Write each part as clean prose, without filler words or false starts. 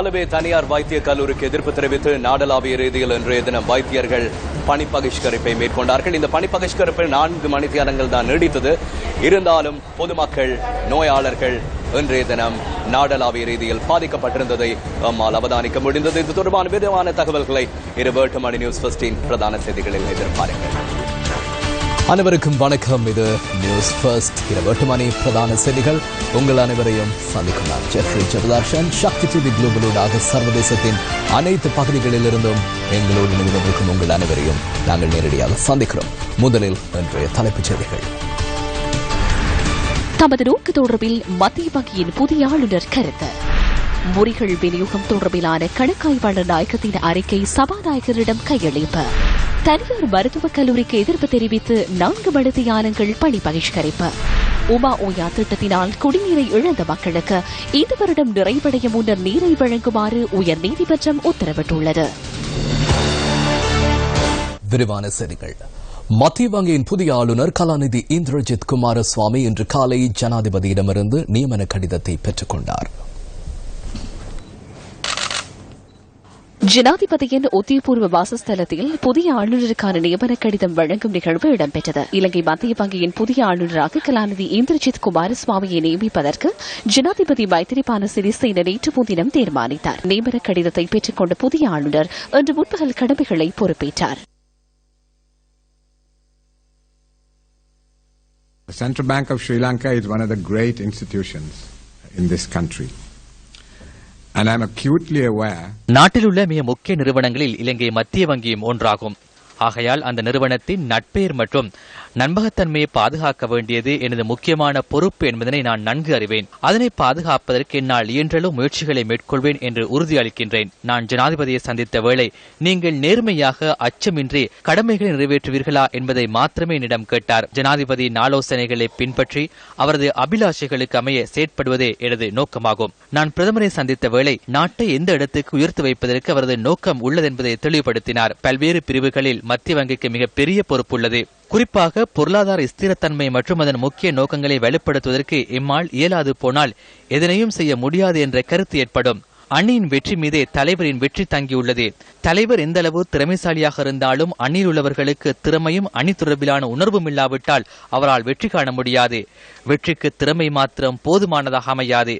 மாலபே தனியார் வைத்திய கல்லூரிக்கு எதிர்ப்பு தெரிவித்து நாடளாவிய ரீதியில் இன்றைய தினம் வைத்தியர்கள் பணி பகிஷ்கரிப்பை மேற்கொண்டார்கள். இந்த பணி பகிஷ்கரிப்பு 4 மணித்தியாலங்கள் தான் நீடித்தது. இருந்தாலும் பொதுமக்கள், நோயாளர்கள் இன்றைய தினம் நாடளாவிய ரீதியில் பாதிக்கப்பட்டிருந்ததை நம்மால் அவதானிக்க முடிந்தது. இது தொடர்பான விரிவான தகவல்களை 20 மணி நியூஸ் ஃபர்ஸ்டின் பிரதான செய்திகளில் எதிர்பாருங்கள். அனைவருக்கும் வணக்கம். இது நியூஸ் ஃபர்ஸ்ட் 20 மணி பிரதான செய்திகள். உங்கள் அனைவரையும் சந்திக்கும் நான் ஜெஃப்ரி ஜெபதார்ஷன். சக்தி டிவி குளோபலூடாக சர்வதேசத்தின் அனைத்து பகுதிகளிலிருந்தும் எங்களோடு நினைவதற்கும் உங்கள் அனைவரையும் நாங்கள் நேரடியாக சந்திக்கிறோம். முதலில் இன்றைய தலைப்புச் செய்திகள். தமது நோக்கு தொடர்பில் மத்திய வங்கியின் புதிய ஆளுநர் கருத்து. முறிகள் விநியோகம் தொடர்பிலான கணக்காய்வாளர் நாயகத்தின் அறிக்கை சபாநாயகரிடம் கையளிப்பு. தனியார் மருத்துவக் கல்லூரிக்கு எதிர்ப்பு தெரிவித்து 4 மணித்தியாலங்கள் பணி பகிஷ்கரிப்பு. உமா ஓயா திட்டத்தினால் குடிநீரை இழந்த மக்களுக்கு இந்த வருடம் நிறைவடைய முன்னர் நீரை வழங்குமாறு உயர்நீதிமன்றம் உத்தரவிட்டுள்ளது. விரிவான செய்திகள். மத்திய வங்கியின் புதிய ஆளுநர் கலாநிதி இந்திரஜித் குமாரசுவாமி இன்று காலை ஜனாதிபதியிடமிருந்து நியமன கடிதத்தை பெற்றுக் கொண்டார். ஜனாதிபதியின் உத்தியபூர்வ வாசஸ்தலத்தில் புதிய ஆளுநருக்கான நியமன கடிதம் வழங்கும் நிகழ்வு இடம்பெற்றது. இலங்கை மத்திய வங்கியின் புதிய ஆளுநராக கலாநிதி இந்திரஜித் குமாரசுவாமியை நியமிப்பதற்கு ஜனாதிபதி மைத்திரிபால சிறிசேன நேற்று முன்தினம் தீர்மானித்தார். நியமன கடிதத்தை பெற்றுக் கொண்ட புதிய ஆளுநர் இன்று முற்பகல் கடமைகளை பொறுப்பேற்றார். The Central Bank of Sri Lanka is one of the great institutions in this country. And I am acutely aware. நாட்டில் உள்ள மிக முக்கிய நிறுவனங்களில் இலங்கை மத்திய வங்கியும் ஒன்றாகும். ஆகையால் அந்த நிறுவனத்தின் நட்பெயர் மற்றும் நம்பகத்தன்மையை பாதுகாக்க வேண்டியது எனது முக்கியமான பொறுப்பு என்பதனை நான் நன்கு அறிவேன். அதனை பாதுகாப்பதற்கு என்னால் இயன்றளவு முயற்சிகளை மேற்கொள்வேன் என்று உறுதியளிக்கின்றேன். நான் ஜனாதிபதியை சந்தித்த வேளை நீங்கள் நேர்மையாக அச்சமின்றி கடமைகளை நிறைவேற்றுவீர்களா என்பதை மாத்திரமே என்னிடம் கேட்டார். ஜனாதிபதியின் ஆலோசனைகளை பின்பற்றி அவரது அபிலாஷைகளுக்கு அமைய செயற்படுவதே எனது நோக்கமாகும். நான் பிரதமரை சந்தித்த வேளை நாட்டை எந்த இடத்துக்கு உயர்த்தி வைப்பதற்கு அவரது நோக்கம் உள்ளது என்பதை தெளிவுபடுத்தினார். பல்வேறு பிரிவுகளில் மத்திய வங்கிக்கு மிகப்பெரிய பொறுப்புள்ளது. குறிப்பாக பொருளாதார ஸ்திரத்தன்மை மற்றும் அதன் முக்கிய நோக்கங்களை வெளிப்படுத்துவதற்கு எம்மால் இயலாது போனால் எதனையும் செய்ய முடியாது என்ற கருத்து ஏற்படும். அணியின் வெற்றி மீதே தலைவரின் வெற்றி தங்கியுள்ளது. தலைவர் எந்த அளவு திறமைசாலியாக இருந்தாலும் அணியில் உள்ளவர்களுக்கு திறமையும் அணி தொடர்பிலான உணர்வும் இல்லாவிட்டால் அவரால் வெற்றி காண முடியாது. வெற்றிக்கு திறமை மாத்திரம் போதுமானதாக அமையாது.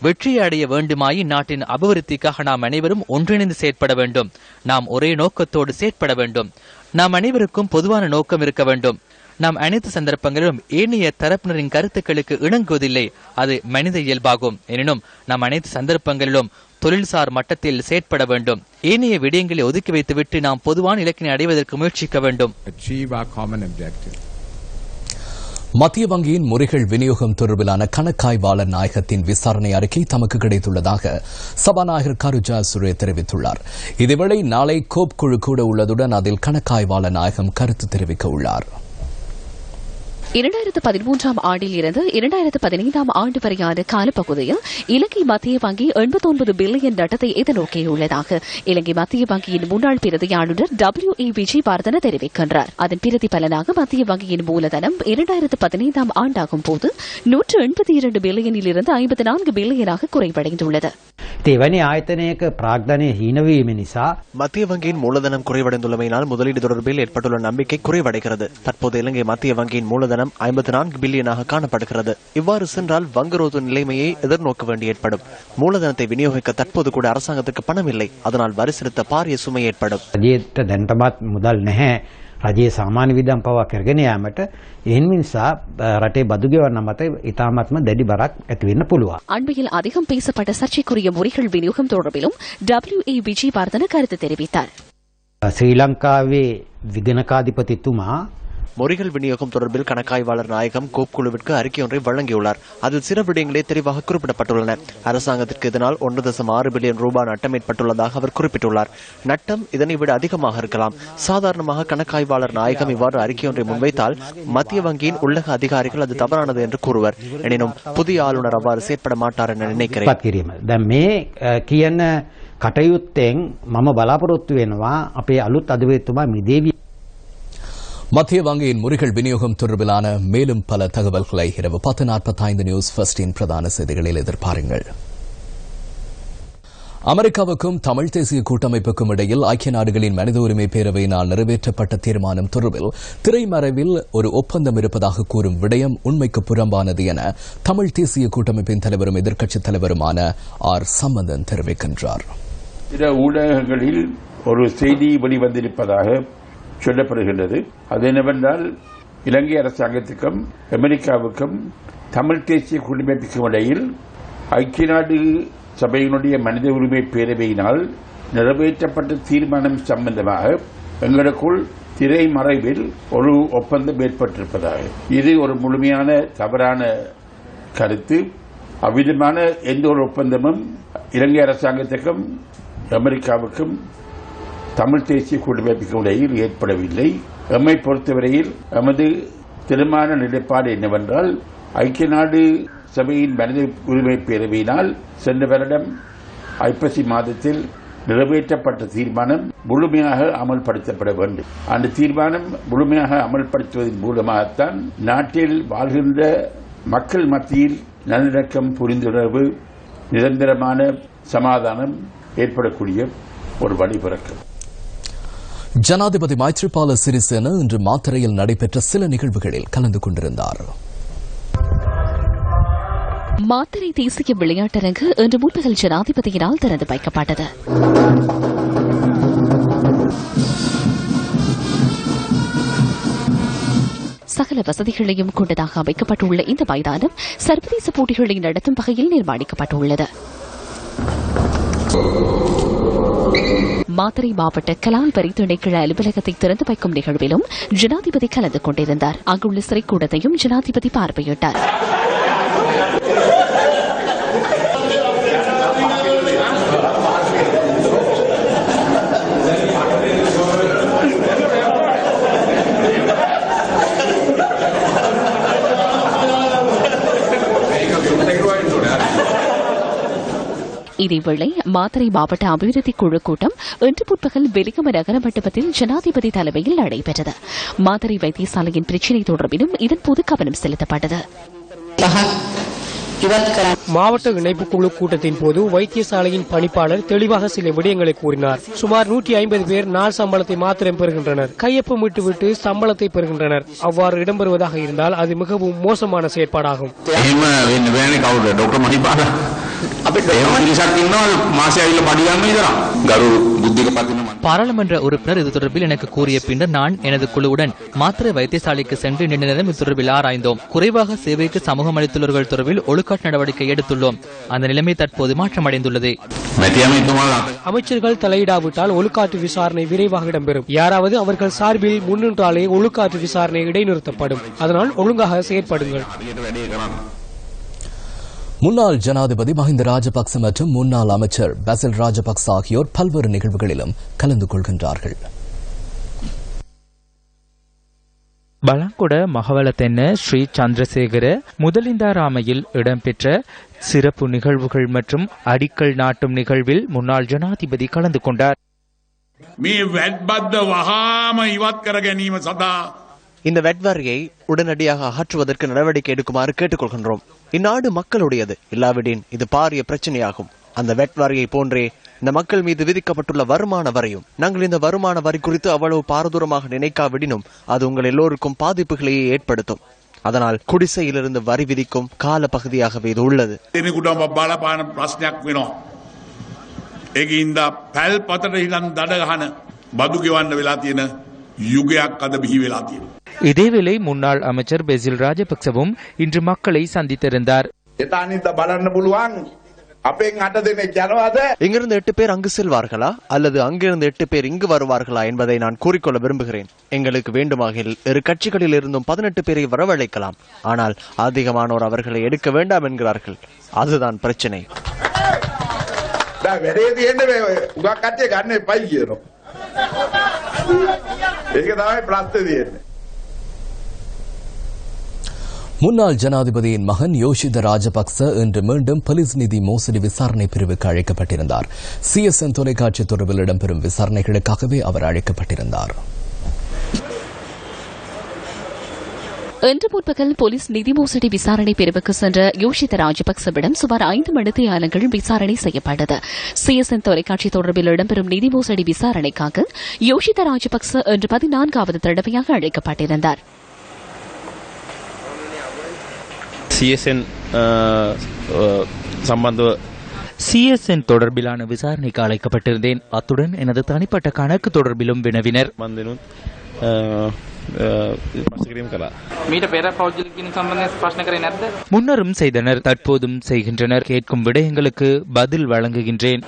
வெற்றியை அடைய வேண்டுமாயின் நாட்டின் அபிவிருத்திக்காக நாம் அனைவரும் ஒன்றிணைந்து செயற்பட வேண்டும். நாம் ஒரே நோக்கத்தோடு செயற்பட வேண்டும். நாம் அனைவருக்கும் பொதுவான நோக்கம் இருக்க வேண்டும். நாம் அனைத்து சந்தர்ப்பங்களிலும் ஏனைய தரப்பினரின் கருத்துக்களுக்கு இணங்குவதில்லை. அது மனித இயல்பாகும். எனினும் நாம் அனைத்து சந்தர்ப்பங்களிலும் தொழில்சார் மட்டத்தில் செயற்பட வேண்டும். ஏனைய விடயங்களை ஒதுக்கி வைத்துவிட்டு நாம் பொதுவான இலக்கினை அடைவதற்கு முயற்சிக்க வேண்டும். மத்திய வங்கியின் முறைகள் விநியோகம் தொடர்பிலான கணக்காய்வாளர் நாயகத்தின் விசாரணை அறிக்கை தமக்கு கிடைத்துள்ளதாக சபாநாயகர் கருஜா சுரே தெரிவித்துள்ளார். இதேவேளை நாளை கோப் குழு கூட உள்ளதுடன் அதில் கணக்காய்வாளர் நாயகம் கருத்து தெரிவிக்க உள்ளார். 2013 ஆண்டில் இருந்து 2015 ஆண்டு வரையான காலப்பகுதியில் இலங்கை மத்திய வங்கி 89 பில்லியன் நட்டத்தை எதிர்நோக்கியுள்ளதாக இலங்கை மத்திய வங்கியின் முன்னாள் பிரதி ஆளுநர் WE விஜயவர்தன தெரிவிக்கின்றார். அதன் பிரதிபலனாக மத்திய வங்கியின் மூலதனம் 2015 ஆண்டாகும் போது 182 பில்லியனில் இருந்து 54 பில்லியனாக குறைவடைந்துள்ளது. தேவனி ஆயத்தனයක ප්‍රාග්ධනය හීනවීම නිසා மத்திய வங்கியின் மூலதனம் குறைவடைந்துள்ளமையினால் முதலீடு தொடர்பில் ஏற்பட்டுள்ள நம்பிக்கை குறைவடைகிறது. தற்போது இலங்கை மத்திய வங்கியின் மூலதனம் 54 பில்லியனாக காணப்படுகிறது. இவ்வாறு சென்றால் வங்குரோது நிலைமையை எதிர்நோக்க வேண்டி ஏற்படும். மூலதனத்தை விநியோகிக்க தற்போது கூட அரசாங்கத்துக்கு பணம் இல்லை. அதனால் வரி செலுத்த பாரிய சுமை ஏற்படும். මුදල් නැහැ. රජයේ සාමාන්‍ය වියදම් පවා කරගෙන යාමට එහෙම නිසා රටේ බදු ගෙවන්න මත ඉතාමත්ම දැඩි බරක් ඇති වෙන්න පුළුවන්. அண்மையில் அதிகம் பேசப்பட்ட சர்ச்சைக்குரிய முறைகள் விநியோகம் தொடர்பிலும் WE விஜயவர்தன கருத்து தெரிவித்தார். ශ්‍රී ලංකාවේ විගණකාධිපතිතුමා முறைகள் விநியோகம் தொடர்பில் கணக்காய்வாளர் நாயகம் கோப் குழுவிற்கு அறிக்கை ஒன்றை வழங்கியுள்ளார். அதில் சில விடயங்களே தெளிவாக குறிப்பிடப்பட்டுள்ளன. அரசாங்கத்திற்கு இதனால் 1.6 பில்லியன் ரூபாய் நட்டம் ஏற்பட்டுள்ளதாக அவர் குறிப்பிட்டுள்ளார். நட்டம் இதனை விட அதிகமாக இருக்கலாம். சாதாரணமாக கணக்காய்வாளர் நாயகம் இவ்வாறு அறிக்கை ஒன்றை முன்வைத்தால் மத்திய வங்கியின் உள்ளக அதிகாரிகள் அது தவறானது என்று கூறுவர். எனினும் புதிய ஆளுநர் அவ்வாறு செயற்பட மாட்டார் என நினைக்கிறேன். කටයුත්තෙන් මම බලාපොරොත්තු වෙනවා අපේ අලුත් අධිපතිතුමා මිදේවි. மத்திய வங்கியின் முறைகள் விநியோகம் தொடர்பிலான மேலும் பல தகவல்களை இரவு 10:45 நியூஸ் ஃபர்ஸ்டின் பிரதான செய்திகளில் எதிர்பாருங்கள். அமெரிக்காவுக்கும் தமிழ் தேசிய கூட்டமைப்புக்கும் இடையில் ஐக்கிய நாடுகளின் மனித உரிமை பேரவையினால் நிறைவேற்றப்பட்ட தீர்மானம் தொடர்பில் திரைமறைவில் ஒரு ஒப்பந்தம் இருப்பதாக கூறும் விடயம் உண்மைக்கு புறம்பானது என தமிழ் தேசிய கூட்டமைப்பின் தலைவரும் எதிர்க்கட்சித் தலைவருமான ஆர் சம்பந்தன் தெரிவிக்கின்றார். சில ஊடகங்களில் ஒரு செய்தி வெளிவந்திருப்பதாக சொல்லப்படுகின்றது. அது என்னவென்றால் இலங்கை அரசாங்கத்துக்கும் அமெரிக்காவுக்கும் தமிழ் தேசிய கூட்டமைப்புக்கும் இடையில் ஐக்கிய நாடு சபையினுடைய மனித உரிமை பேரவையினால் நிறைவேற்றப்பட்ட தீர்மானம் சம்பந்தமாக எங்களுக்குள் திரைமறைவில் ஒரு ஒப்பந்தம் ஏற்பட்டிருப்பதாக. இது ஒரு முழுமையான தவறான கருத்து. அவ்விதமான எந்த ஒரு ஒப்பந்தமும் இலங்கை அரசாங்கத்துக்கும் அமெரிக்காவுக்கும் தமிழ் தேசிய கூட்டமைப்புக்கும் இடையில் ஏற்படவில்லை. எம்மை பொறுத்தவரையில் எமது திறமான நிலைப்பாடு என்னவென்றால் ஐக்கிய நாடு சபையின் மனித உரிமை பேரவையினால் சென்ற வருடம் ஐப்பசி மாதத்தில் நிறைவேற்றப்பட்ட தீர்மானம் முழுமையாக அமல்படுத்தப்பட வேண்டும். அந்த தீர்மானம் முழுமையாக அமல்படுத்துவதன் மூலமாகத்தான் நாட்டில் வாழ்கின்ற மக்கள் மத்தியில் நல்லிணக்கம், புரிந்துணர்வு, நிரந்தரமான சமாதானம் ஏற்படக்கூடிய ஒரு வழி பிறக்கும். ஜனாதிபதி மைத்ரிபால சிறிசேன இன்று மாத்தறையில் நடைபெற்ற சில நிகழ்வுகளில் கலந்து கொண்டிருந்தார். மாத்தறை தேசிய விளையாட்டரங்கு இன்று முற்பகல் ஜனாதிபதியினால் திறந்து வைக்கப்பட்டது. சகல வசதிகளையும் கொண்டதாக அமைக்கப்பட்டுள்ள இந்த மைதானம் சர்வதேச போட்டிகளை நடத்தும் வகையில் நிர்மாணிக்கப்பட்டுள்ளது. மாத்தறை மாவட்ட கலால் வரி திணைக்கள அலுவலகத்தை திறந்து வைக்கும் நிகழ்விலும் ஜனாதிபதி கலந்து கொண்டிருந்தார். அங்குள்ள சிறைக்கூடத்தையும் ஜனாதிபதி பார்வையிட்டார். இதேவேளை மாத்தறை மாவட்ட அபிவிருத்தி குழு கூட்டம் இன்று முற்பகல் வெலிகம நகர மண்டபத்தில் ஜனாதிபதி தலைமையில் நடைபெற்றது. மாத்தறை வைத்தியசாலையின் பிரச்சினை தொடர்பிலும் இதன்போது கவனம் செலுத்தப்பட்டது. மாவட்ட இணைப்பு குழு கூட்டத்தின் போது வைத்தியசாலையின் பணிப்பாளர் தெளிவாக சில விடயங்களை கூறினார். சுமார் 150 பேர் நாள் சம்பளத்தை மாத்திரம் பெறுகின்றனர். கையொப்பம் விட்டுவிட்டு சம்பளத்தை பெறுகின்றனர். அவ்வாறு இடம்பெறுவதாக இருந்தால் அது மிகவும் மோசமான செயற்பாடாகும். பாராளுமன்ற உறுப்பினர் இது தொடர்பில் எனக்கு கூறிய பின்னர் நான் எனது குழுவுடன் மாத்திரை வைத்தியசாலைக்கு சென்று நீண்ட நேரம் இது தொடர்பில் ஆராய்ந்தோம். குறைவாக சேவைக்கு சமூகம் அளித்துள்ளவர்கள் தொடர்பில் ஒழுக்காட்டு நடவடிக்கை எடுத்துள்ளோம். அந்த நிலைமை தற்போது மாற்றமடைந்துள்ளது. அமைச்சர்கள் தலையிடாவிட்டால் ஒழுக்காற்று விசாரணை விரைவாக இடம்பெறும். யாராவது அவர்கள் சார்பில் முன்னின்றாலே ஒழுக்காற்று விசாரணை இடைநிறுத்தப்படும். அதனால் ஒழுங்காக செயற்படுங்கள். முன்னாள் ஜனாதிபதி மஹிந்த ராஜபக்ச மற்றும் முன்னாள் அமைச்சர் பசில் ராஜபக்ச ஆகியோர் பல்வேறு நிகழ்வுகளிலும் கலந்து கொள்கின்றார்கள். பலாங்குட மகவலத்தென்ன ஸ்ரீ சந்திரசேகர முதலிந்தாராமையில் இடம்பெற்ற சிறப்பு நிகழ்வுகள் மற்றும் அடிக்கல் நாட்டும் நிகழ்வில் முன்னாள் ஜனாதிபதி கலந்து கொண்டார். இந்த வெட்வரியை உடனடியாக அகற்றுவதற்கு நடவடிக்கை எடுக்குமாறு கேட்டுக்கொள்கின்றோம். இந்நாடு மக்களுடையது. இல்லாவிடின் இது பாரிய பிரச்சனையாகும். அந்த வெட்வரியை போன்றே இந்த மக்கள் மீது விதிக்கப்பட்டுள்ள வருமான வரியும். நாங்கள் இந்த வருமான வரி குறித்து அவ்வளவு பாரதூரமாக நினைக்காவிடினும் அது உங்கள் எல்லோருக்கும் பாதிப்புகளையே ஏற்படுத்தும். அதனால் குடிசையிலிருந்து வரி விதிக்கும் கால பகுதியாகவே இது உள்ளது. இதேவேளை முன்னாள் அமைச்சர் பெசில் ராஜபக்சவும் இன்று மக்களை சந்தித்திருந்தார். இங்கிருந்து 8 பேர் அங்கு செல்வார்களா அல்லது அங்கிருந்து 8 பேர் இங்கு வருவார்களா என்பதை நான் கூறிக்கொள்ள விரும்புகிறேன். எங்களுக்கு வேண்டுமாகில் இரு கட்சிகளில் இருந்தும் 18 பேரை வரவழைக்கலாம். ஆனால் அதிகமானோர் அவர்களை எடுக்க வேண்டாம் என்கிறார்கள். அதுதான் பிரச்சனை. முன்னாள் ஜனாதிபதியின் மகன் யோஷித ராஜபக்ச இன்று மீண்டும் போலீஸ் நிதி மோசடி விசாரணை பிரிவுக்கு அழைக்கப்பட்டிருந்தார். CSN தொலைக்காட்சி தொடர்பில் இடம்பெறும் விசாரணைகளுக்காகவே அவர் அழைக்கப்பட்டிருந்தார். இன்று முற்பகல் போலீஸ் நிதி மோசடி விசாரணை பிரிவுக்கு சென்ற யோஷித ராஜபக்சவிடம் சுமார் 5 மணித்தியாலங்கள் விசாரணை செய்யப்பட்டது. சிஎஸ்என் தொலைக்காட்சி தொடர்பில் இடம்பெறும் நிதி மோசடி விசாரணைக்காக யோஷித ராஜபக்ச இன்று 14வது தடவையாக அழைக்கப்பட்டிருந்தார். சிஎஸ்என் தொடர்பிலான விசாரணைக்கு அழைக்கப்பட்டிருந்தேன். அத்துடன் எனது தனிப்பட்ட கணக்கு தொடர்பிலும் வினவினர். முன்னரும் செய்தனர், தற்போதும் செய்கின்றனர். கேட்கும் விடயங்களுக்கு பதில் வழங்குகின்றேன்.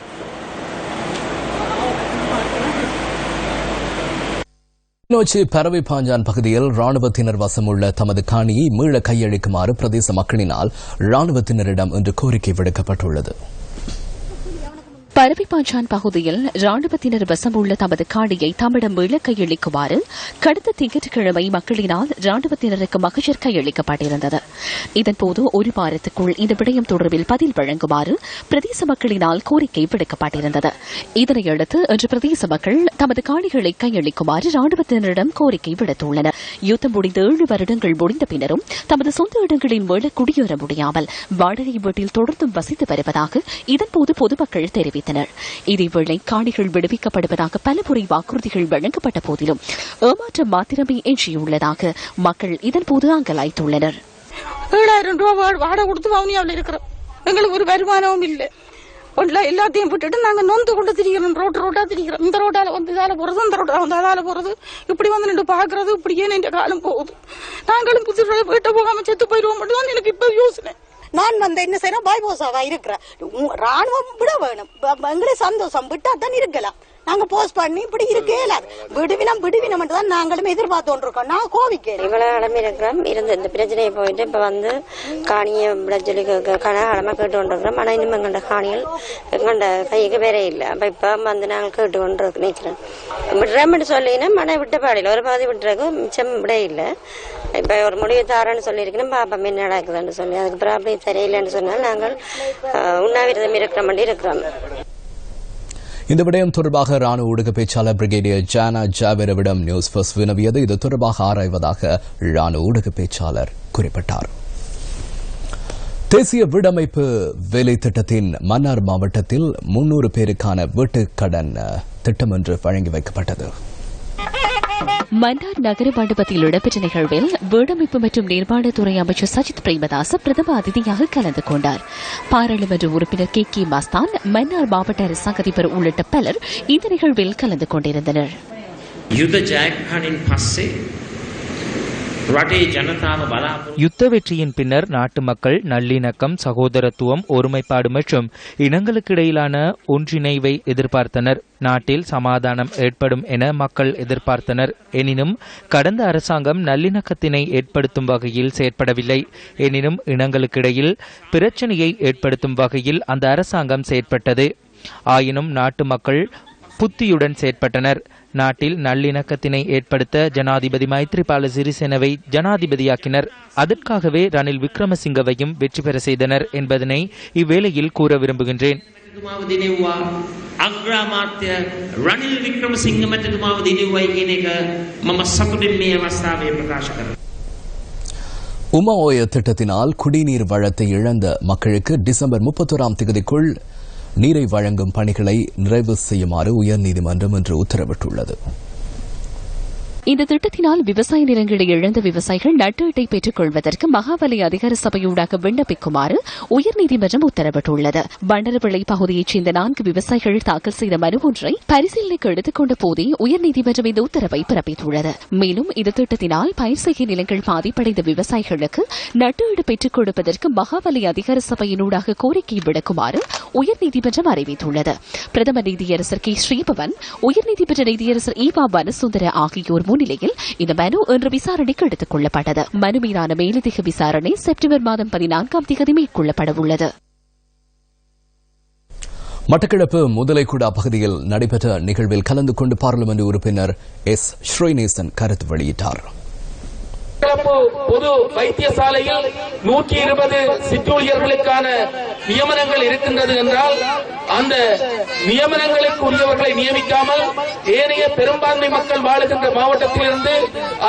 கிளிநொச்சி பறவை பாஞ்சான் பகுதியில் ராணுவத்தினர் வசமுள்ள தமது காணியை மீள கையளிக்குமாறு பிரதேச மக்களினால் ராணுவத்தினரிடம் இன்று கோரிக்கை விடுக்கப்பட்டுள்ளது. பறவைப்பாஞ்சான் பகுதியில் ராணுவத்தினர் வசமுள்ள தமது காணியை தம்மிடம் மீள கையளிக்குமாறு கடந்த திங்கட்கிழமை மக்களினால் ராணுவத்தினருக்கு மகஜர் கையளிக்கப்பட்டிருந்தது. இதன்போது ஒரு வாரத்துக்குள் இந்த விடயம் தொடர்பில் பதில் வழங்குமாறு பிரதேச மக்களினால் கோரிக்கை விடுக்கப்பட்டிருந்தது. இதனையடுத்து இன்று பிரதேச மக்கள் தமது காணிகளை கையளிக்குமாறு ராணுவத்தினரிடம் கோரிக்கை விடுத்துள்ளனர். யுத்தம் முடிந்த 7 வருடங்கள் முடிந்த பின்னரும் தமது சொந்த இடங்களின் மீள குடியேற முடியாமல் வாடகை வீட்டில் தொடர்ந்தும் வசித்து வருவதாக இதன்போது பொதுமக்கள் தெரிவித்தனர். இதேவேளை காணிகள் விடுவிக்கப்படுவதாக பலமுறை வாக்குறுதிகள் வழங்கப்பட்ட போதிலும் ஏமாற்றம் மாத்திரமே எஞ்சியுள்ளதாக மக்கள் இதன்போது அங்கலாய்த்துள்ளனர். 7,000 ரூபாய் வாடகை கொடுத்து வவுனியாவில் இருக்கிறோம். எங்களுக்கு ஒரு வருமானமும் இல்லை. எல்லாத்தையும் விட்டுட்டு நாங்க நொந்து கொண்டு திரிக்கிறோம். ரோட்டா திரிக்கிறோம். இந்த ரோட்டால வந்து இதால போறது, அந்த ரோட்டால வந்து அதால போறது, இப்படி வந்து நின்று பாக்குறது, இப்படியே இந்த காலம் போகுது. நாங்களும் புதுசு வீட்டை போகாம செத்து போயிடுவோம் மட்டும்தான் எனக்கு இப்ப யோசனை. நான் வந்து என்ன செய்யறேன், பாய்போசாவா இருக்கிறேன். ராணுவம் விட வேணும். எங்களே சந்தோஷம் விட்டா தான் இருக்கலாம். நாங்க போஸ்ட் பண்ணி இப்படி இருக்கே விடுவினம் தான் நாங்களும் எதிர்பார்த்து இருக்கோம். நான் கோவிக்கிறேன். இவ்வளவு இடமே இருக்கிறோம். இருந்த இந்த பிரச்சனையை போயிட்டு இப்ப வந்து காணியை விட சொல்லி கனகாலமா கேட்டு கொண்டிருக்கிறோம். ஆனா இன்னும் எங்கள்ட காணிகள் எங்கள்ட கைக்கு வேற இல்லை. அப்ப இப்ப வந்து நாங்கள் கேட்டு கொண்டு நினைக்கிறோம். விடுறோம்னு சொல்லினா மனை விட்ட பாடியில் ஒரு பாதி விட்டுறதுக்கு மிச்சம் விட இல்லை. இப்ப ஒரு முடிவு தாரன்னு சொல்லியிருக்கணும். பாப்பா என்ன நடக்குதுன்னு சொல்லி அதுக்கப்புறம் அப்படி தெரியலன்னு சொன்னால் நாங்கள் உண்ணாவிரதம் இருக்கிறோம். இந்த விடயம் தொடர்பாக ராணுவ ஊடக பேச்சாளர் பிரிகேடியர் ஜானா ஜாவேரவிடம் நியூஸ் ஃபர்ஸ்ட் வினவியது. இது தொடர்பாக ஆராய்வதாக ராணுவ ஊடக பேச்சாளர் குறிப்பிட்டார். தேசிய வீடமைப்பு வேலை திட்டத்தின் மன்னார் மாவட்டத்தில் 300 பேருக்கான வீட்டுக்கடன் திட்டம் ஒன்று வழங்கி வைக்கப்பட்டது. மன்னார் நகர மண்டபத்தில் இடம்பெற்ற நிகழ்வில் வீடமைப்பு மற்றும் நிர்மாணத்துறை அமைச்சர் சஜித் பிரேமதாச பிரதம அதிதியாக கலந்து கொண்டார். பாராளுமன்ற உறுப்பினர் கே மஸ்தான், மன்னார் மாவட்ட அரசாங்க அதிபர் உள்ளிட்ட பலர் இந்த நிகழ்வில் கலந்து கொண்டிருந்தனர். யுத்த வெற்றியின் பின்னர் நாட்டு மக்கள் நல்லிணக்கம், சகோதரத்துவம், ஒருமைப்பாடு மற்றும் இனங்களுக்கிடையிலான ஒன்றிணைவை எதிர்பார்த்தனர். நாட்டில் சமாதானம் ஏற்படும் என மக்கள் எதிர்பார்த்தனர். எனினும் கடந்த அரசாங்கம் நல்லிணக்கத்தினை ஏற்படுத்தும் வகையில் செயற்படவில்லை. எனினும் இனங்களுக்கிடையில் பிரச்சனையை ஏற்படுத்தும் வகையில் அந்த அரசாங்கம் செயற்பட்டது. ஆயினும் நாட்டு மக்கள் புத்தியுடன் செயற்பட்டனர். நாட்டில் நல்லிணக்கத்தினை ஏற்படுத்த ஜனாதிபதி மைத்ரிபால சிறிசேனவை ஜனாதிபதியாக்கினர். அதற்காகவே ரணில் விக்ரமசிங்கவையும் வெற்றி பெற செய்தனர் என்பதனை இவ்வேளையில் கூற விரும்புகின்றேன். உமா ஓய திட்டத்தினால் குடிநீர் வழத்தை இழந்த மக்களுக்கு டிசம்பர் 31ஆம் தேதிக்குள் நீரை வழங்கும் பணிகளை நிறைவு செய்யுமாறு உயர்நீதிமன்றம் இன்று உத்தரவிட்டுள்ளது. இந்த திட்டத்தினால் விவசாய நிலங்களை இழந்த விவசாயிகள் நட்டு அட்டை பெற்றுக் கொள்வதற்கு மகாவலி அதிகார சபையூடாக விண்ணப்பிக்குமாறு உயர்நீதிமன்றம் உத்தரவிட்டுள்ளது. பண்டரவிளை பகுதியைச் சேர்ந்த 4 விவசாயிகள் தாக்கல் செய்த மனு ஒன்றை பரிசீலனைக்கு எடுத்துக் கொண்ட போதே உயர்நீதிமன்றம் இந்த உத்தரவை பிறப்பித்துள்ளது. மேலும் இந்த திட்டத்தினால் பயிர் செய்கை நிலங்கள் பாதிப்படைந்த விவசாயிகளுக்கு நட்டு பெற்றுக் கொடுப்பதற்கு மகாவலி அதிகார சபையினூடாக கோரிக்கை விடுக்குமாறு உயர்நீதிமன்றம் அறிவித்துள்ளது. பிரதம நீதியரசர் கே ஸ்ரீபவன், உயர்நீதிமன்ற நீதியரசர் ஈவா வனசுந்தர ஆகியோர் முன்னிலையில் இந்த மனு இன்று விசாரணைக்கு எடுத்துக் கொள்ளப்பட்டது. மனு மீதான மேலதிக விசாரணை செப்டம்பர் மாதம் 14ஆம் தேதி மேற்கொள்ளப்பட உள்ளது. மட்டக்களப்பு முதலைக்குடா பகுதியில் நடைபெற்ற நிகழ்வில் கலந்து கொண்டு பாராளுமன்ற உறுப்பினர் எஸ். ஸ்ரீநேசன் கருத்து வெளியிட்டார். மட்டக்களப்பு பொது வைத்தியசாலையில் 120 சிற்றூழியர்களுக்கான நியமனங்கள் இருக்கின்றது என்றால் அந்த நியமனங்களுக்கு உரியவர்களை நியமிக்காமல் ஏனைய பெரும்பான்மை மக்கள் வாழுகின்ற மாவட்டத்திலிருந்து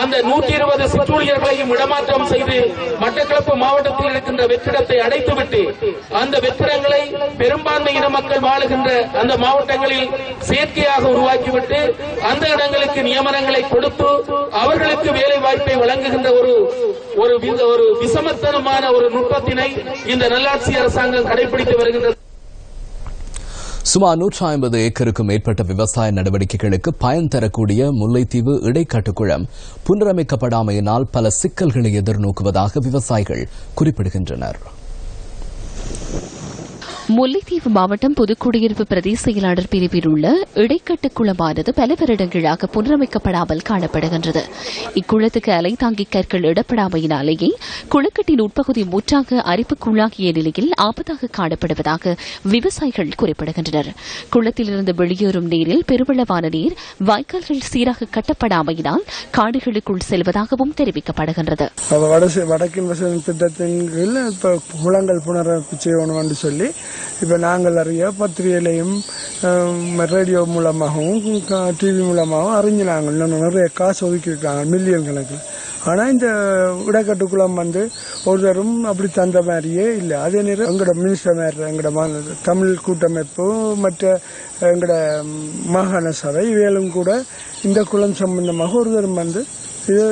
அந்த 120 சிற்றூழியர்களையும் இடமாற்றம் செய்து மட்டக்களப்பு மாவட்டத்தில் இருக்கின்ற வெற்றிடத்தை அடைத்துவிட்டு அந்த வெற்றிடங்களை பெரும்பான்மை இன மக்கள் வாழுகின்ற அந்த மாவட்டங்களில் செயற்கையாக உருவாக்கிவிட்டு அந்த இடங்களுக்கு நியமனங்களை கொடுத்து அவர்களுக்கு வேலை வாய்ப்பை வழங்குகின்ற ஒரு விசமத்தனமான ஒரு நுட்பத்தினை இந்த நல்லாட்சி அரசாங்கம் கடைபிடித்து வருகின்றது. சுமார் 150 ஏக்கருக்கும் மேற்பட்ட விவசாய நடவடிக்கைகளுக்கு பயன் தரக்கூடிய முல்லைத்தீவு இடைக்காட்டுக்குளம் புனரமைக்கப்படாமையினால் பல சிக்கல்களை எதிர்நோக்குவதாக விவசாயிகள் குறிப்பிடுகின்றனர். முல்லைத்தீவு மாவட்டம் புதுக்குடியிருப்பு பிரதேச செயலாளர் பிரிவில் உள்ள இடைக்கட்டு குளமானது பல வருடங்களாக புனரமைக்கப்படாமல் காணப்படுகின்றது. இக்குளத்துக்கு அலைதாங்கி கற்கள் இடப்படாமையினாலேயே குளக்கட்டின் உட்பகுதி முற்றாக அரிப்புக்குள்ளாகிய நிலையில் ஆபத்தாக காணப்படுவதாக விவசாயிகள் குறிப்பிடுகின்றனர். குளத்திலிருந்து வெளியேறும் நீரில் பெருவளவான நீர் வாய்க்கால்கள் சீராக கட்டப்படாமையினால் காடுகளுக்குள் செல்வதாகவும் தெரிவிக்கப்படுகின்றது. வடக்கின் வசதி திட்டத்தின் கீழ் குளங்கள் புனரமைப்பு செய்யணும் என்று சொல்லி இப்ப நாங்கள் அறிய பத்திரிகையிலையும் ரேடியோ மூலமாகவும் டிவி மூலமாகவும் அறிஞ்சினாங்க. நிறைய காசு ஒதுக்கியிருக்காங்க மில்லியன் கணக்கில். ஆனா இந்த இடைக்கட்டுக்குளம் ஒருத்தரும் அப்படி தந்த மாதிரியே இல்லை. அதே நேரம் எங்களோட மினிஸ்டர் மேயர் எங்களோட தமிழ் கூட்டமைப்பு மற்ற எங்களோட மாகாண சபை இவைகளும் கூட இந்த குளம் சம்பந்தமாக ஒருத்தரும்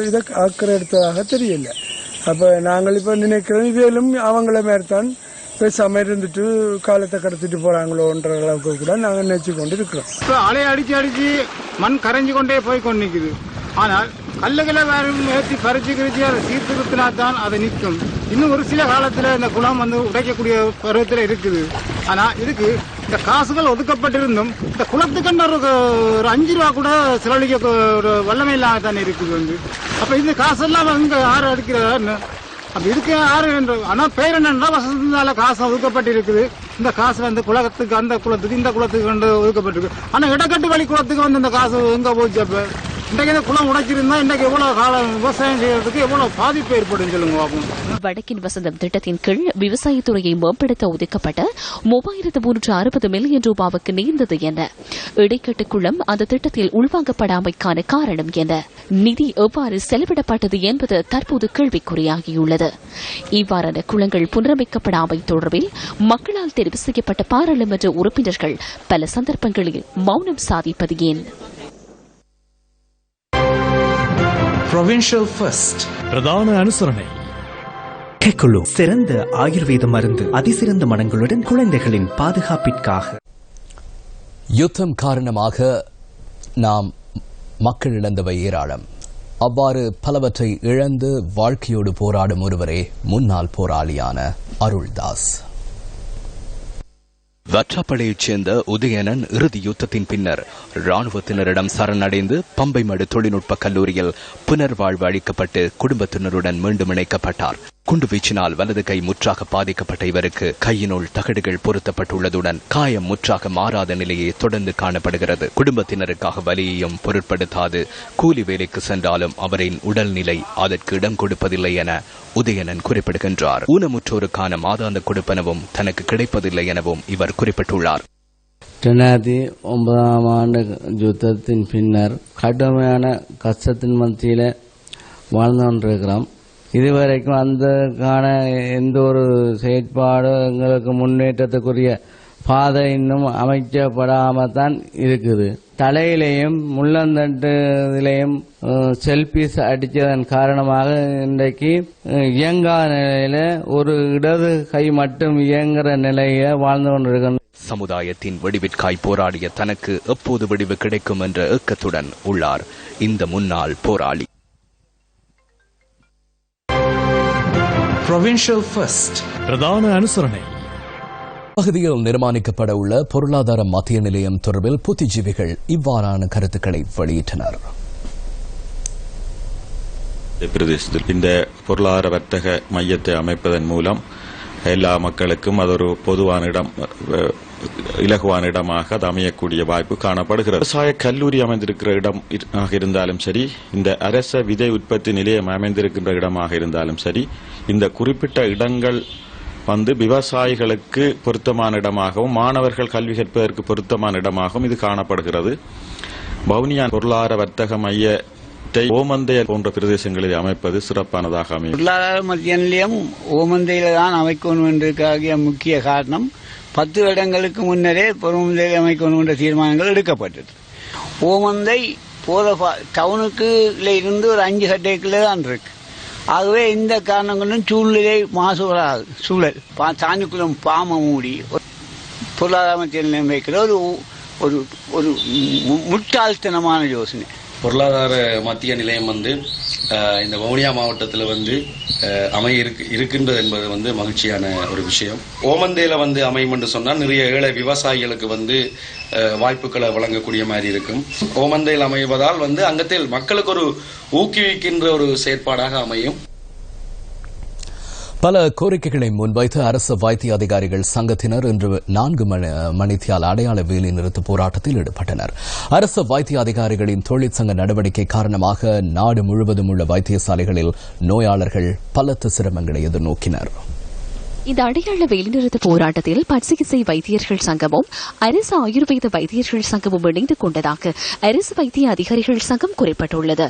இதை அக்கறை எடுத்ததாக தெரியல. அப்ப நாங்கள் இப்ப நினைக்கிறோம் இவையிலும் அவங்கள மேற்தான் பேசாம இருந்துட்டு காலத்தை கடத்திட்டு போறாங்களோன்ற அளவுக்கு கூட நாங்க நினைச்சு கொண்டு இருக்கிறோம். இப்ப அலையை அடிச்சு மண் கரைஞ்சு கொண்டே போய் கொண்டு நிற்குது. ஆனால் கல்லுகளை வேற ஏற்றி பறிச்சு கிரிச்சு அதை சீர்திருத்தினா தான் அதை நிற்கும். இன்னும் ஒரு சில காலத்துல இந்த குளம் உடைக்கக்கூடிய பருவத்தில் இருக்குது. ஆனா இதுக்கு இந்த காசுகள் ஒதுக்கப்பட்டிருந்தும் இந்த குளத்துக்கு ஒரு 5 ரூபா கூட செலவழிக்க ஒரு வல்லமை இல்லாம தானே இருக்குது. அப்ப இந்த காசெல்லாம் இங்க யாரு அடிக்கிறாரு? அப்ப இதுக்கு யாரு ஆனா பேர் என்னன்னா வசந்தால காசு ஒதுக்கப்பட்டிருக்குது. இந்த காசு குளத்துக்கு அந்த குளத்துக்கு இந்த குளத்துக்கு ஒதுக்கப்பட்டிருக்கு. ஆனா இடக்கட்டு வழி குளத்துக்கு இந்த காசு எங்க போச்சு? அப்ப இன்றைக்கு இந்த குளம் உடைச்சிருந்தா இன்றைக்கு எவ்வளவு காலம் விவசாயம் செய்யறதுக்கு எவ்வளவு பாதிப்பு ஏற்படும் சொல்லுங்க பாப்போம். வடக்கின் வசந்தம் திட்டத்தின் கீழ் விவசாயத்துறையை மேம்படுத்த ஒதுக்கப்பட்ட 3360 மில்லியன் ரூபாவுக்கு நேர்ந்தது என இடைக்கட்டுக்குளம் அந்த திட்டத்தில் உள்வாங்கப்படாமைக்கான காரணம் என நிதி எவ்வாறு செலவிடப்பட்டது என்பது தற்போது கேள்விக்குறியாகியுள்ளது. இவ்வாறான குளங்கள் புனரமைக்கப்படாமை தொடர்பில் மக்களால் தெரிவு செய்யப்பட்ட பாராளுமன்ற உறுப்பினர்கள் பல சந்தர்ப்பங்களில் மௌனம் சாதிப்பது ஏன்? Provincial First பிரதான அனுசரணை கெக்குலு சிறந்த ஆயுர்வேத மருந்து அதிசிறந்த மனங்களுடன் குழந்தைகளின் பாதுகாப்பிற்காக. யுத்தம் காரணமாக நாம் மக்கள் இழந்தவை ஏராளம். அவ்வாறு பலவற்றை இழந்து வாழ்க்கையோடு போராடும் ஒருவரே முன்னாள் போராளியான அருள்தாஸ். வற்றாப்படையைச் சேர்ந்த உதயணன் இறுதி யுத்தத்தின் பின்னர் ராணுவத்தினரிடம் சரணடைந்து பம்பைமடு தொழில்நுட்ப கல்லூரியில் புனர்வாழ்வு அளிக்கப்பட்டு குடும்பத்தினருடன் மீண்டும் இணைக்கப்பட்டார். குண்டுவீச்சினால் வலது கை முற்றாக பாதிக்கப்பட்ட இவருக்கு கையினுள் தகடுகள் பொருத்தப்பட்டுள்ளதுடன் காயம் முற்றாக மாறாத நிலையே தொடர்ந்து காணப்படுகிறது. குடும்பத்தினருக்காக வலியையும் பொருட்படுத்தாது கூலி வேலைக்கு சென்றாலும் அவரின் உடல்நிலை அதற்கு இடம் கொடுப்பதில்லை என உதயணன் குறிப்பிடுகின்றார். ஊனமுற்றோருக்கான மாதாந்த கொடுப்பனவும் தனக்கு கிடைப்பதில்லை எனவும் இவர் குறிப்பிட்டுள்ளார். 2009 ஆண்டு யுத்தத்தின் பின்னர் கடுமையான கஷ்டத்தின் மத்தியில வாழ்ந்து கொண்டிருக்கிறோம். இதுவரைக்கும் அந்தக்கான எந்த ஒரு செயற்பாடு எங்களுக்கு முன்னேற்றத்துக்குரிய பாதை இன்னும் அமைக்கப்படாம தான் இருக்குது. தலையிலையும் முள்ளந்தட்டிலையும் செல்பீஸ் அடித்ததன் காரணமாக இன்றைக்கு இயங்காத நிலையில ஒரு இடது கை மட்டும் இயங்குற நிலையில வாழ்ந்து கொண்டிருக்கிறோம். சமுதாயத்தின் விடிவிற்காய் போராடிய தனக்கு எப்போது விடிவு கிடைக்கும் என்ற ஏக்கத்துடன் உள்ளார் இந்த முன்னாள் போராளி. Provincial First பிரதான அனுசரணை பகுதியில் நிர்மாணிக்கப்பட உள்ள பொருளாதார மத்திய நிலையம் தொடர்பில் புத்திஜீவிகள் இவ்வாறான கருத்துக்களை வெளியிட்டனர். பிரதேசத்தில் இந்த பொருளாதார வர்த்தக மையத்தை அமைப்பதன் மூலம் எல்லா மக்களுக்கும் அது ஒரு பொதுவான இடம் இலகுவான இடமாக அது அமையக்கூடிய வாய்ப்பு காணப்படுகிறது. விவசாய கல்லூரி அமைந்திருக்கிற இடமாக இருந்தாலும் சரி, இந்த அரச விதை உற்பத்தி நிலையம் அமைந்திருக்கின்ற இடமாக இருந்தாலும் சரி, இந்த குறிப்பிட்ட இடங்கள் விவசாயிகளுக்கு பொருத்தமான இடமாகவும் மாணவர்கள் கல்வி கற்பதற்கு பொருத்தமான இடமாகவும் இது காணப்படுகிறது. வவுனியா பொருளாதார வர்த்தக மையத்தை ஓமந்தை போன்ற பிரதேசங்களில் அமைப்பது சிறப்பானதாக அமையும். பொருளாதார மத்திய நிலையம் ஓமந்தையில தான் அமைக்கணும் என்றதுக்காக முக்கிய காரணம் 10 வருடங்களுக்கு முன்னரே ஓமந்தையில் அமைக்கணும் என்ற தீர்மானங்கள் எடுக்கப்பட்டது. ஓமந்தை டவுனுக்கு இருந்து ஒரு 5 கட்டைக்குள்ளே தான் இருக்கு. ஆகவே இந்த காரணங்களும் சூழ்நிலை மாசுபடாது. சூழல் சாணிக்குளம் பாம மூடி பொருளாதார மத்திய நிலையம் வைக்கிற ஒரு ஒரு முட்டாள்தனமான யோசனை. பொருளாதார மத்திய நிலையம் இந்த வவுனியா மாவட்டத்தில் அமைய இருக்கின்றது என்பது மகிழ்ச்சியான ஒரு விஷயம். ஓமந்தையில அமையும் என்று சொன்னால் நிறைய ஏழை விவசாயிகளுக்கு வாய்ப்புகளை வழங்கக்கூடிய மாதிரி இருக்கும். ஓமந்தையில் அமைவதால் அங்கத்தில் மக்களுக்கு ஒரு ஊக்குவிக்கின்ற ஒரு செயற்பாடாக அமையும். பல கோரிக்கைகளை முன்வைத்து அரசு வைத்திய அதிகாரிகள் சங்கத்தினர் இன்று 4 மணித்தியால் அடையாள வேலை நிறுத்த போராட்டத்தில் ஈடுபட்டனர். அரசு வைத்திய அதிகாரிகளின் தொழிற்சங்க நடவடிக்கை காரணமாக நாடு முழுவதும் உள்ள வைத்தியசாலைகளில் நோயாளர்கள் பலத்த சிரமங்களை எதிர்நோக்கினர். இந்த அடையாள வேலைநிறுத்த போராட்டத்தில் பற்சிகிச்சை வைத்தியர்கள் சங்கமும் அரசு ஆயுர்வேத வைத்தியர்கள் சங்கமும் இணைந்து கொண்டதாக அரசு வைத்திய அதிகாரிகள் சங்கம் குறிப்பிட்டுள்ளது.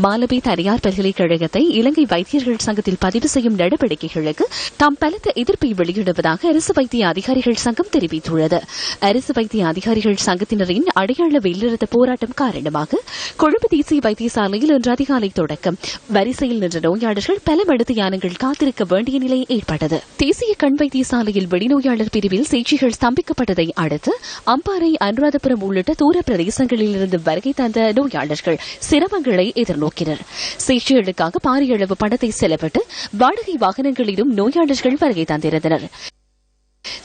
மாலபே தனியார் பல்கலைக்கழகத்தை இலங்கை வைத்தியர்கள் சங்கத்தில் பதிவு செய்யும் நடவடிக்கைகளுக்கு தாம் பலத்த எதிர்ப்பை வெளியிடுவதாக அரசு வைத்திய அதிகாரிகள் சங்கம் தெரிவித்துள்ளது. அரசு வைத்திய அதிகாரிகள் சங்கத்தினரின் அடையாள வேலைநிறுத்த போராட்டம் காரணமாக கொழும்பு தேசிய வைத்தியசாலையில் இன்று அதிகாலை தொடக்கம் வரிசையில் நின்ற நோயாளர்கள் பல மணித்தியாலங்கள் காத்திருக்க வேண்டிய நிலை ஏற்பட்டது. தேசிய கண் வைத்தியசாலையில் வெளிநோயாளர் பிரிவில் சிகிச்சைகள் ஸ்தம்பிக்கப்பட்டதை அடுத்து அம்பாறை, அனுராதபுரம் உள்ளிட்ட தூர பிரதேசங்களில் இருந்து வருகை தந்த நோயாளர்கள் சிரமங்களை எதிர்நோக்கினர். சிகிச்சைகளுக்காக பாரிய அளவு பணத்தை செலவிட்டு வாடகை வாகனங்களிலும் நோயாளர்கள் வருகை தந்திருந்தனர்.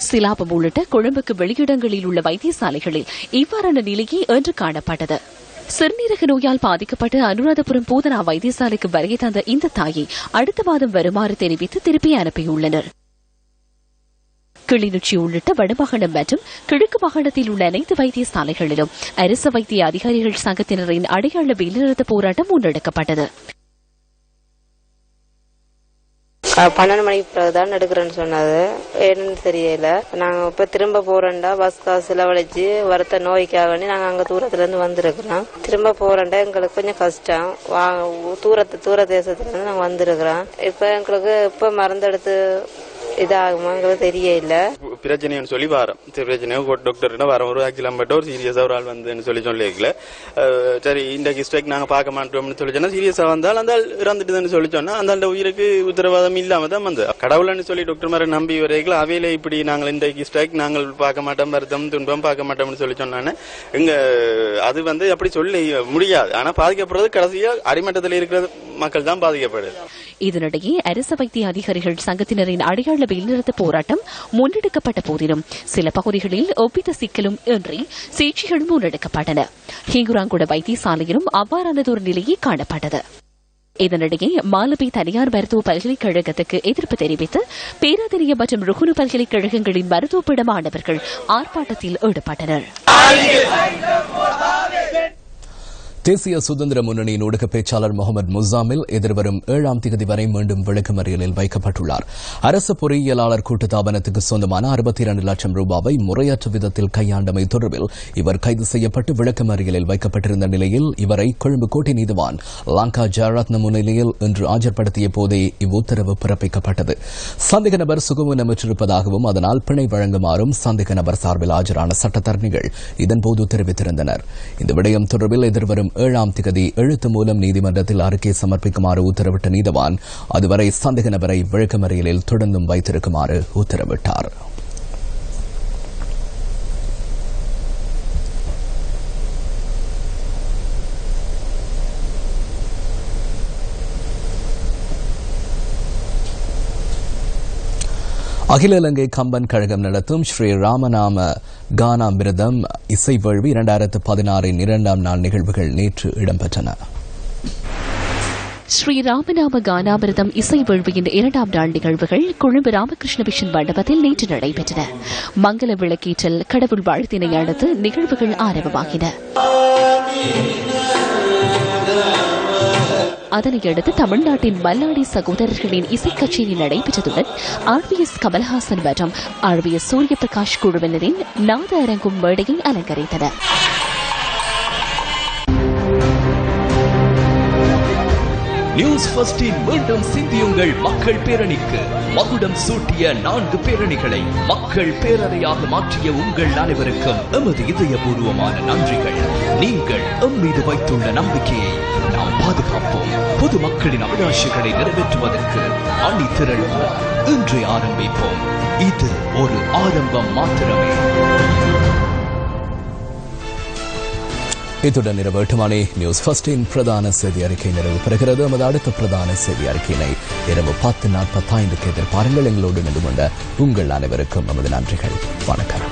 சிலாபம் உள்ளிட்ட கொழும்புக்கு வெளியிடங்களில் உள்ள வைத்தியசாலைகளில் இவ்வாறான நிலையே இன்று காணப்பட்டது. சிறுநீரக நோயால் பாதிக்கப்பட்டு அனுராதபுரம் போதனா வைத்தியசாலைக்கு வருகை தந்த இந்த தாயை அடுத்த மாதம் வருமாறு தெரிவித்து திருப்பி அனுப்பியுள்ளனர். கிளிநொச்சி உள்ளிட்ட வடமாகாணம் மற்றும் கிழக்கு மாகாணத்தில் உள்ள அனைத்து வைத்தியசாலைகளிலும் அரசு வைத்திய அதிகாரிகள் சங்கத்தினரின் அடையாள வேலைநிறுத்த போராட்டம் முன்னெடுக்கப்பட்டது. 12 மணிக்கு பிறகுதான் எடுக்கிறேன்னு சொன்னது. என்னன்னு தெரியல. நாங்க இப்ப திரும்ப போறோம்டா பஸ் காசு செலவழிச்சு வருத்த நோய்க்காக வேண்டி நாங்க அங்க தூரத்துல இருந்து வந்திருக்கிறோம். திரும்ப போறோம்டா எங்களுக்கு கொஞ்சம் கஷ்டம். தூர தேசத்துல இருந்து நாங்க வந்திருக்கிறோம். இப்ப எங்களுக்கு இப்ப மருந்தெடுத்து இதாகுமாங்கிறது தெரியல. பிரச்சனைன்னு சொல்லி வரோம். பிரச்சனை டாக்டர் வர ஒரு கிலோமீட்டர் ஒரு சீரியஸா ஒரு ஆள் சொல்லிக்கல. சரி இந்த ஸ்ட்ரைக் நாங்க பார்க்க மாட்டோம்னு சொல்லி சொன்னா சீரியஸா வந்தால் அந்த இறந்துட்டுன்னு சொல்லி சொன்னா அந்த உயிருக்கு உத்தரவாதம் இல்லாம தான் வந்து கடவுள்னு சொல்லி டாக்டர் மாதிரி நம்பி வரைக்கும் அவையில இப்படி நாங்கள் இந்த ஸ்ட்ரைக் நாங்கள் பார்க்க மாட்டோம், வருத்தம் துன்பம் பார்க்க மாட்டோம்னு சொல்லி சொன்னானே இங்க அது அப்படி சொல்லி முடியாது. ஆனா பாதிக்கப்படுறது கடைசியா அடிமட்டத்தில் இருக்கிற மக்கள் தான் பாதிக்கப்படுது. இதனிடையே அரசு வைத்திய அதிகாரிகள் சங்கத்தினரின் அடையாள வேலைநிறுத்த போராட்டம் முன்னெடுக்கப்பட்ட போதிலும் சில பகுதிகளில் ஒப்பிட்ட சிக்கலும் இன்றி சிகிச்சைகள் முன்னெடுக்கப்பட்டன. ஹிங்குராங்குட வைத்தியசாலையிலும் அவ்வாறானதொரு நிலையே காணப்பட்டது. இதனிடையே மாலபே தனியார் மருத்துவ பல்கலைக்கழகத்துக்கு எதிர்ப்பு தெரிவித்து பேராதெரிய மற்றும் ருகுணு பல்கலைக்கழகங்களின் மருத்துவ மாணவர்கள் ஆர்ப்பாட்டத்தில் ஈடுபட்டனர். தேசிய சுதந்திர முன்னணியின் ஊடக பேச்சாளர் முகமது முசாமில் எதிர்வரும் 7ஆம் தேதி வரை மீண்டும் விளக்கமறியலில் வைக்கப்பட்டுள்ளார். அரசு பொறியியலாளர் கூட்டுத்தாபனத்துக்கு சொந்தமான 62 லட்சம் ரூபாவை முறையற்ற விதத்தில் கையாண்டமை தொடர்பில் இவர் கைது செய்யப்பட்டு விளக்கமறியலில் வைக்கப்பட்டிருந்த நிலையில் இவரை கொழும்பு கோட்டை நீதிவான் லங்கா ஜெயரத்ன முன்னிலையில் இன்று ஆஜர்படுத்திய போதே இவ்வுத்தரவு பிறப்பிக்கப்பட்டது. சந்தேக நபர் சுகவீனமிட்டிருப்பதாகவும் அதனால் பிணை வழங்குமாறும் சந்தேக நபர் சார்பில் ஆஜரான சட்டத்தரணிகள் இதன்போது தெரிவித்திருந்தனர். இந்த விடயம் தொடர்பில் எதிர்வரும் 7ஆம் தேதி எழுத்து மூலம் நீதிமன்றத்தில் அறிக்கை சமர்ப்பிக்குமாறு உத்தரவிட்ட நீதிவான் அதுவரை சந்தேக நபரை விளக்கமறியலில் தொடர்ந்தும் வைத்திருக்குமாறு உத்தரவிட்டார். அகில இலங்கை கம்பன் கழகம் நடத்தும் ஸ்ரீ ராமநாம கானாமிர்தம் இசை வேள்வி 2016 2ஆம் நாள் நிகழ்வுகள் நேற்று இடம்பெற்றன. ஸ்ரீ ராமநாம கானாமிர்தம் இசை வேள்வியின் 2ஆம் நாள் நிகழ்வுகள் கொழும்பு ராமகிருஷ்ண மிஷன் மண்டபத்தில் நேற்று நடைபெற்றன. மங்கள விளக்கேற்றல், கடவுள் வாழ்த்தினை அடுத்து நிகழ்வுகள் ஆரம்பமாகின. அதனையடுத்து தமிழ்நாட்டின் மல்லாடி சகோதரர்களின் இசைக்கச்சேரி நடைபெற்றதுடன் RVS கமல்ஹாசன் மற்றும் RVS சூரிய பிரகாஷ் குழுவினரின் நாத அரங்கும் மேடையை அலங்கரித்தனர். நியூஸ் ஃபர்ஸ்டின் மீண்டும் சிந்தியுங்கள் மக்கள் பேரணிக்கு மகுடம் சூட்டிய 4 பேரணிகளை மக்கள் பேரணியாக மாற்றிய உங்கள் அனைவருக்கும் எமது இதயபூர்வமான நன்றிகள். நீங்கள் எம் மீது வைத்துள்ள நம்பிக்கையை நாம் பாதுகாப்போம். பொதுமக்களின் அபிலாஷைகளை நிறைவேற்றுவதற்கு அணி திரள்வோம். இன்று ஆரம்பிப்போம். இது ஒரு ஆரம்பம் மாத்திரமே. இத்துடன் இரவு 8 மணி நியூஸ் ஃபர்ஸ்டின் பிரதான செய்தி அறிக்கை நிறைவு பெறுகிறது. நமது அடுத்த பிரதான செய்தி அறிக்கையினை இரவு 10:45 எதிர்பாருங்கள். எங்களோடு நின்று கொண்ட உங்கள் அனைவருக்கும் நமது நன்றிகள். வணக்கம்.